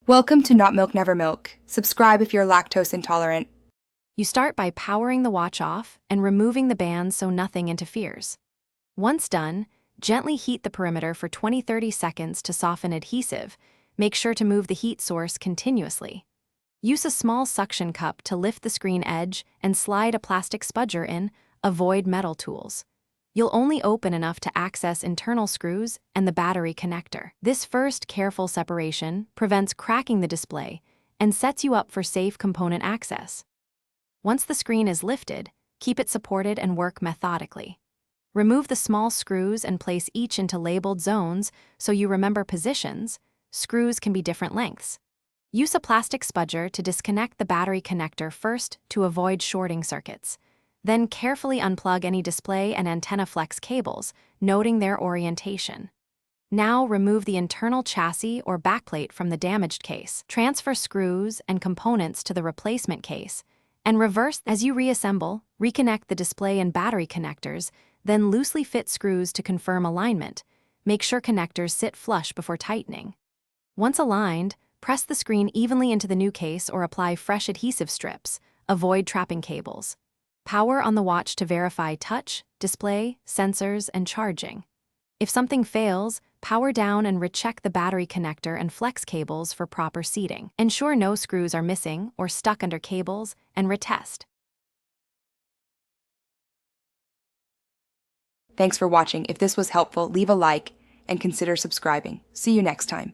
Welcome to Not Milk Never Milk. Subscribe if you're lactose intolerant. You start by powering the watch off and removing the bands so nothing interferes. Once done, gently heat the perimeter for 20-30 seconds to soften adhesive. Make sure to move the heat source continuously. Use a small suction cup to lift the screen edge and slide a plastic spudger in. Avoid metal tools. You'll only open enough to access internal screws and the battery connector. This first careful separation prevents cracking the display and sets you up for safe component access. Once the screen is lifted, keep it supported and work methodically. Remove the small screws and place each into labeled zones so you remember positions. Screws can be different lengths. Use a plastic spudger to disconnect the battery connector first to avoid shorting circuits. Then carefully unplug any display and antenna flex cables, noting their orientation. Now remove the internal chassis or backplate from the damaged case. Transfer screws and components to the replacement case, and reverse as you reassemble. Reconnect the display and battery connectors, then loosely fit screws to confirm alignment. Make sure connectors sit flush before tightening. Once aligned, press the screen evenly into the new case or apply fresh adhesive strips. Avoid trapping cables. Power on the watch to verify touch, display, sensors, and charging. If something fails, power down and recheck the battery connector and flex cables for proper seating. Ensure no screws are missing or stuck under cables, and retest. Thanks for watching. If this was helpful, leave a like and consider subscribing. See you next time.